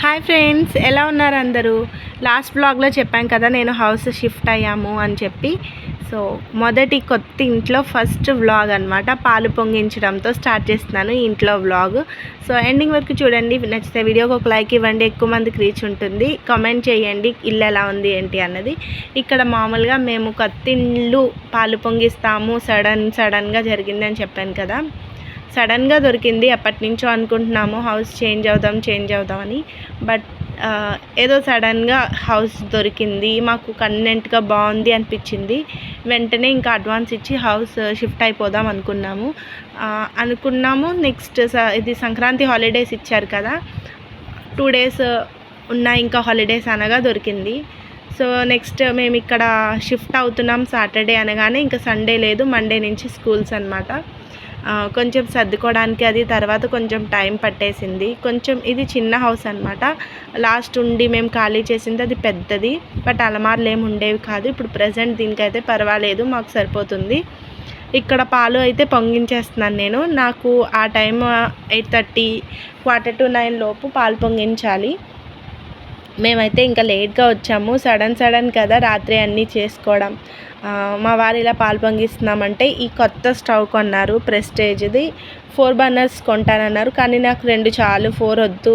Hi friends, ఎలా ఉన్నారు అందరూ? లాస్ట్ బ్లాగ్లో చెప్పాను కదా నేను హౌస్ షిఫ్ట్ అయ్యాము అని చెప్పి. సో మొదటి కొత్త ఇంట్లో ఫస్ట్ వ్లాగ్ అనమాట. పాలు పొంగించడంతో స్టార్ట్ చేస్తున్నాను ఈ ఇంట్లో వ్లాగ్. సో ఎండింగ్ వరకు చూడండి. నచ్చితే వీడియోకి ఒక లైక్ ఇవ్వండి, ఎక్కువ మందికి రీచ్ ఉంటుంది. కామెంట్ చేయండి ఇల్లు ఎలా ఉంది ఏంటి అన్నది. ఇక్కడ మామూలుగా మేము కొత్త ఇల్లు పాలు పొంగిస్తాము సడన్గా జరిగిందని చెప్పాను కదా. సడన్గా దొరికింది. ఎప్పటి నుంచో అనుకుంటున్నాము హౌస్ చేంజ్ అవుదామని. బట్ ఏదో సడన్గా హౌస్ దొరికింది, మాకు కన్వీనెంట్గా బాగుంది అనిపించింది. వెంటనే ఇంకా అడ్వాన్స్ ఇచ్చి హౌస్ షిఫ్ట్ అయిపోదాం అనుకున్నాము. నెక్స్ట్ ఇది సంక్రాంతి హాలిడేస్ ఇచ్చారు కదా, 2 days ఉన్నాయి ఇంకా హాలిడేస్ అనగా దొరికింది. సో నెక్స్ట్ మేము ఇక్కడ షిఫ్ట్ అవుతున్నాం సాటర్డే అనగానే, ఇంకా సండే లేదు, మండే నుంచి స్కూల్స్ అనమాట. కొంచెం సర్దుకోవడానికి అది తర్వాత కొంచెం టైం పట్టేసింది. కొంచెం ఇది చిన్న హౌస్ అనమాట. లాస్ట్ ఉండి మేము ఖాళీ చేసింది అది పెద్దది, బట్ అలమార్లు ఏమి ఉండేవి కాదు. ఇప్పుడు ప్రజెంట్ దీనికైతే పర్వాలేదు, మాకు సరిపోతుంది. ఇక్కడ పాలు అయితే పొంగించేస్తున్నాను నేను. నాకు ఆ టైం 8:30 8:45 లోపు పాలు పొంగించాలి. మేమైతే ఇంకా లేట్గా వచ్చాము. సడన్ కదా రాత్రి అన్నీ చేసుకోవడం. మా వారు ఇలా పాలు పొంగిస్తున్నామంటే ఈ కొత్త స్టవ్ కొన్నారు, ప్రెస్టేజ్ది. 4 burners కొంటానన్నారు, కానీ నాకు 2 చాలు, 4 వద్దు.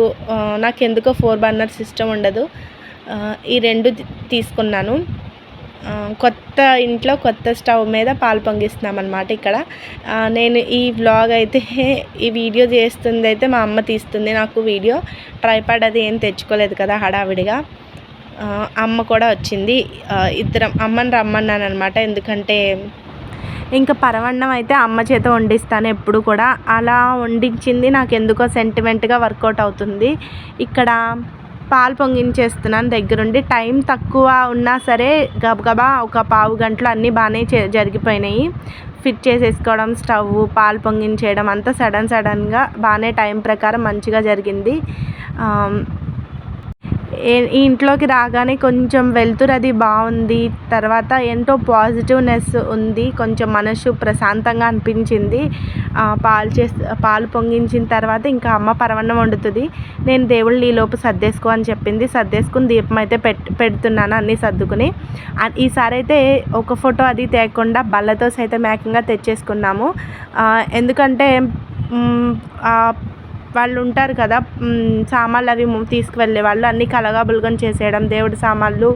నాకు ఎందుకో 4 burners ఇష్టం ఉండదు. ఈ 2 తీసుకున్నాను. కొత్త ఇంట్లో కొత్త స్టవ్ మీద పాలు పొంగిస్తున్నాం అనమాట. ఇక్కడ నేను ఈ వ్లాగ్ అయితే ఈ వీడియో చేస్తుంది అయితే మా అమ్మ తీస్తుంది నాకు వీడియో. ట్రైపాడ్ అది ఏం తెచ్చుకోలేదు కదా హడావిడిగా. అమ్మ కూడా వచ్చింది. ఇద్దరం అమ్మని రమ్మన్నాను అనమాట. ఎందుకంటే ఇంకా పరవన్నం అయితే అమ్మ చేత వండిస్తాను ఎప్పుడు కూడా. అలా వండించింది నాకు ఎందుకో సెంటిమెంట్గా వర్కౌట్ అవుతుంది. ఇక్కడ పాలు పొంగించేస్తున్నాను దగ్గరుండి. టైం తక్కువ ఉన్నా సరే గబగబా ఒక పావు గంటలో అన్నీ బాగానే జరిగిపోయినాయి. ఫిట్ చేసేసుకోవడం, స్టవ్, పాలు పొంగించేయడం అంతా సడన్గా బాగానే టైం ప్రకారం మంచిగా జరిగింది. ఈ ఇంట్లోకి రాగానే కొంచెం వెలుతురు అది బాగుంది. తర్వాత ఏంటో పాజిటివ్నెస్ ఉంది, కొంచెం మనసు ప్రశాంతంగా అనిపించింది. పాలు పొంగించిన తర్వాత ఇంకా అమ్మ పరవన్నం వండుతుంది. నేను దేవుళ్ళు ఈలోపు సర్దేసుకో అని చెప్పింది. సర్దేసుకుని దీపం అయితే పెడుతున్నాను అన్నీ సర్దుకుని. ఈసారి అయితే ఒక ఫోటో అది తేకుండా బల్లతో సైతం ఏకంగా తెచ్చేసుకున్నాము. ఎందుకంటే వాళ్ళు ఉంటారు కదా సామాన్లు అవి తీసుకువెళ్ళే వాళ్ళు, అన్నీ కలగాబులగం చేసేయడం, దేవుడి సామాన్లు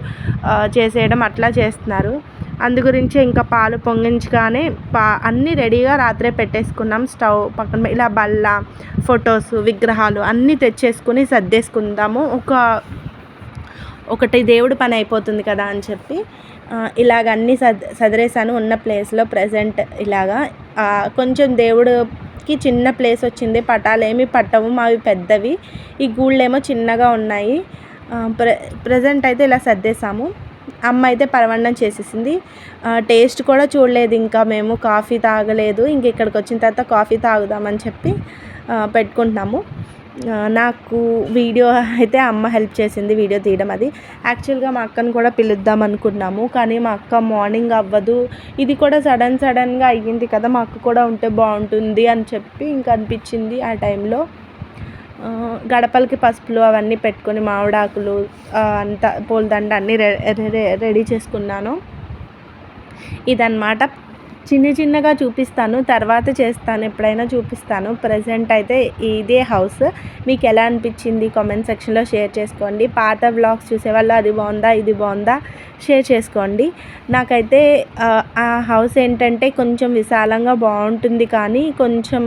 చేసేయడం అట్లా చేస్తున్నారు. అందు గురించి ఇంకా పాలు పొంగించగానే అన్నీ రెడీగా రాత్రే పెట్టేసుకున్నాం. స్టవ్ పక్కన ఇలా బల్ల, ఫొటోస్, విగ్రహాలు అన్నీ తెచ్చేసుకుని సర్దేసుకుందాము. ఒకటి దేవుడి పని అయిపోతుంది కదా అని చెప్పి ఇలాగ అన్నీ సదిరేసాను ఉన్న ప్లేస్లో. ప్రజెంట్ ఇలాగా కొంచెం దేవుడికి చిన్న ప్లేస్ వచ్చింది. పటాలు ఏమి పట్టవు, మావి పెద్దవి. ఈ గూళ్ళేమో చిన్నగా ఉన్నాయి. ప్రజెంట్ అయితే ఇలా సర్దేశాము. అమ్మ అయితే పరవన్నం చేసేసింది. టేస్ట్ కూడా చూడలేదు, ఇంకా మేము కాఫీ తాగలేదు. ఇంక ఇక్కడికి వచ్చిన తర్వాత కాఫీ తాగుదామని చెప్పి పెట్టుకుంటున్నాము. నాకు వీడియో అయితే అమ్మ హెల్ప్ చేసింది వీడియో తీయడం. అది యాక్చువల్గా మా అక్కను కూడా పిలుద్దాం అనుకున్నాము, కానీ మా అక్క మార్నింగ్ అవ్వదు. ఇది కూడా సడన్గా అయ్యింది కదా, మా అక్క కూడా ఉంటే బాగుంటుంది అని చెప్పి ఇంకా అనిపించింది. ఆ టైంలో గడపలకి పసుపులు అవన్నీ పెట్టుకొని మామిడాకులు అంతా పూలదండ అన్నీ రెడీ చేసుకున్నాను. ఇదన్నమాట. చిన్నగా చూపిస్తాను, తర్వాత చేస్తాను, ఎప్పుడైనా చూపిస్తాను. ప్రజెంట్ అయితే ఇదే హౌస్. మీకు ఎలా అనిపించింది కామెంట్ సెక్షన్లో షేర్ చేసుకోండి. పాత వ్లాగ్స్ చూసేవాళ్ళు అది బాగుందా ఇది బాగుందా షేర్ చేసుకోండి. నాకైతే ఆ హౌస్ ఏంటంటే కొంచెం విశాలంగా బాగుంటుంది, కానీ కొంచెం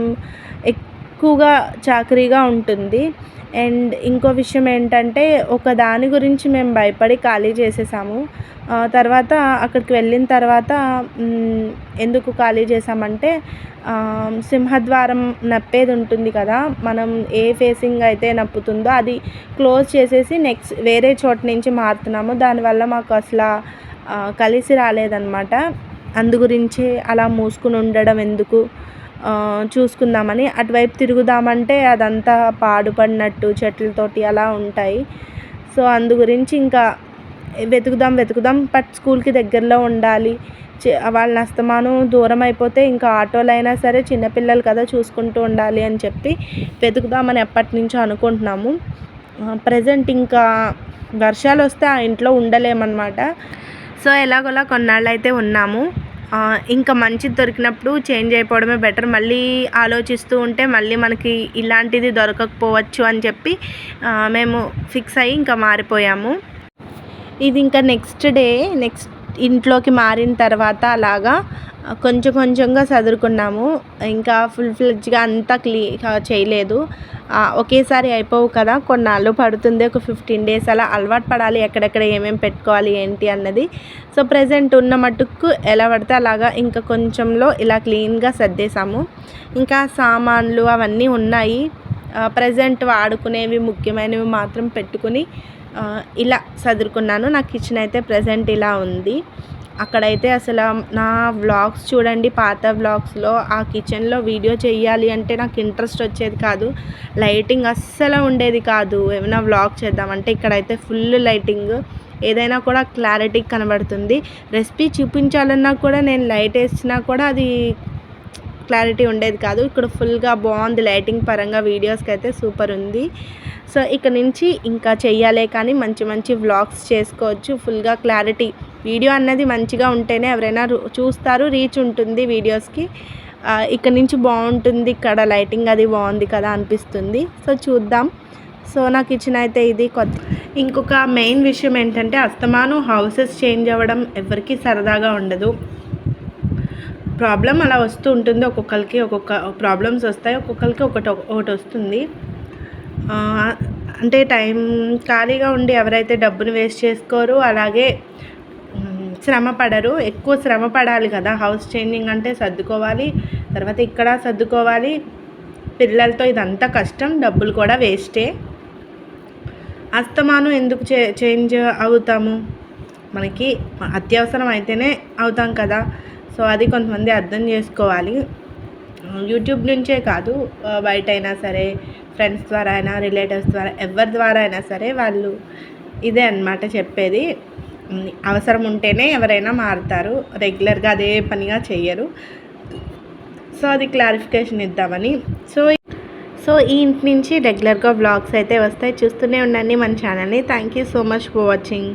ఎక్కువగా చాకరీగా ఉంటుంది. అండ్ ఇంకో విషయం ఏంటంటే ఒక దాని గురించి మేము భయపడి ఖాళీ చేసేసాము. తర్వాత అక్కడికి వెళ్ళిన తర్వాత ఎందుకు ఖాళీ చేసామంటే సింహద్వారం నప్పేది ఉంటుంది కదా, మనం ఏ ఫేసింగ్ అయితే నప్పుతుందో అది క్లోజ్ చేసేసి నెక్స్ట్ వేరే చోట నుంచి మారుతున్నాము. దానివల్ల మాకు అసలు కలిసి రాలేదన్నమాట. అందు గురించి అలా మూసుకుని ఉండడం ఎందుకు, చూసుకుందామని అటువైపు తిరుగుదామంటే అదంతా పాడుపడినట్టు చెట్లతోటి అలా ఉంటాయి. సో అందు గురించి ఇంకా వెతుకుదాం. బట్ స్కూల్కి దగ్గరలో ఉండాలి. వాళ్ళని అస్తమానం దూరం అయిపోతే ఇంకా ఆటోలు అయినా సరే చిన్నపిల్లలు కదా చూసుకుంటూ ఉండాలి అని చెప్పి వెతుకుదామని ఎప్పటి నుంచో అనుకుంటున్నాము. ప్రెజెంట్ ఇంకా వర్షాలు వస్తే ఆ ఇంట్లో ఉండలేమన్నమాట. సో ఎలాగోలా కొన్నాళ్ళు అయితే ఉన్నాము. ఇంకా మంచిది దొరికినప్పుడు చేంజ్ అయిపోవడమే బెటర్. మళ్ళీ ఆలోచిస్తూ ఉంటే మళ్ళీ మనకి ఇలాంటిది దొరకకపోవచ్చు అని చెప్పి మేము ఫిక్స్ అయ్యి ఇంకా మారిపోయాము. ఇది ఇంకా నెక్స్ట్ ఇంట్లోకి మారిన తర్వాత అలాగా కొంచెం కొంచెంగా సదురుకున్నాము. ఇంకా ఫుల్ ఫ్లెడ్జ్గా అంతా చేయలేదు. ఒకేసారి అయిపోవు కదా, కొన్నాళ్ళు పడుతుంది. ఒక 15 డేస్ అలా అలవాటు పడాలి ఎక్కడెక్కడ ఏమేమి పెట్టుకోవాలి ఏంటి అన్నది. సో ప్రెజెంట్ ఉన్న మట్టుకు ఎలా పడితే అలాగా ఇంకా కొంచెంలో ఇలా క్లీన్గా సర్దేశాము. ఇంకా సామాన్లు అవన్నీ ఉన్నాయి. ప్రెజెంట్ వాడుకునేవి ముఖ్యమైనవి మాత్రం పెట్టుకుని ఇలా సదురుకున్నాను. నా కిచెన్ అయితే ప్రెజెంట్ ఇలా ఉంది. అక్కడైతే అసలు నా వ్లాగ్స్ చూడండి, పాత వ్లాగ్స్లో ఆ కిచెన్లో వీడియో చేయాలి అంటే నాకు ఇంట్రెస్ట్ వచ్చేది కాదు. లైటింగ్ అస్సలు ఉండేది కాదు. ఏమైనా వ్లాగ్ చేద్దామంటే ఇక్కడైతే ఫుల్ లైటింగ్, ఏదైనా కూడా క్లారిటీ కనబడుతుంది. రెసిపీ చూపించాలన్నా కూడా నేను లైట్ వేసినా కూడా అది క్లారిటీ ఉండేది కాదు. ఇక్కడ ఫుల్గా బాగుంది లైటింగ్ పరంగా. వీడియోస్కి అయితే సూపర్ ఉంది. సో ఇక్కడ నుంచి ఇంకా చెయ్యాలే కానీ మంచి మంచి వ్లాగ్స్ చేసుకోవచ్చు. ఫుల్గా క్లారిటీ వీడియో అన్నది మంచిగా ఉంటేనే ఎవరైనా చూస్తారు, రీచ్ ఉంటుంది వీడియోస్కి. ఇక్కడ నుంచి బాగుంటుంది, ఇక్కడ లైటింగ్ అది బాగుంది కదా అనిపిస్తుంది. సో చూద్దాం. సో నా కిచెన్ అయితే ఇది కొత్త. ఇంకొక మెయిన్ విషయం ఏంటంటే అస్తమానం హౌసెస్ చేంజ్ అవ్వడం ఎవరికి సరదాగా ఉండదు. ప్రాబ్లం అలా వస్తూ ఉంటుంది. ఒక్కొక్కరికి ఒక్కొక్క ప్రాబ్లమ్స్ వస్తాయి, ఒక్కొక్కరికి ఒకటి వస్తుంది. అంటే టైం ఖాళీగా ఉండి ఎవరైతే డబ్బును వేస్ట్ చేసుకోరు, అలాగే శ్రమ పడరు. ఎక్కువ శ్రమ పడాలి కదా, హౌస్ చేంజింగ్ అంటే సర్దుకోవాలి, తర్వాత ఇక్కడ సర్దుకోవాలి, పిల్లలతో ఇదంతా కష్టం, డబ్బులు కూడా వేస్టే. అస్తమానం ఎందుకు చేంజ్ అవుతాము, మనకి అత్యవసరం అయితేనే అవుతాం కదా. సో అది కొంతమంది అర్థం చేసుకోవాలి. యూట్యూబ్ నుంచే కాదు, బయట అయినా సరే, ఫ్రెండ్స్ ద్వారా అయినా, రిలేటివ్స్ ద్వారా, ఎవరి ద్వారా అయినా సరే వాళ్ళు ఇదే అన్నమాట చెప్పేది. అవసరం ఉంటేనే ఎవరైనా మారుతారు, రెగ్యులర్గా అదే పనిగా చెయ్యరు. సో అది క్లారిఫికేషన్ ఇద్దామని. సో ఈ ఇంటి నుంచి రెగ్యులర్గా వ్లాగ్స్ అయితే వస్తాయి, చూస్తూనే ఉండండి మన ఛానల్ని. Thank you so much for watching.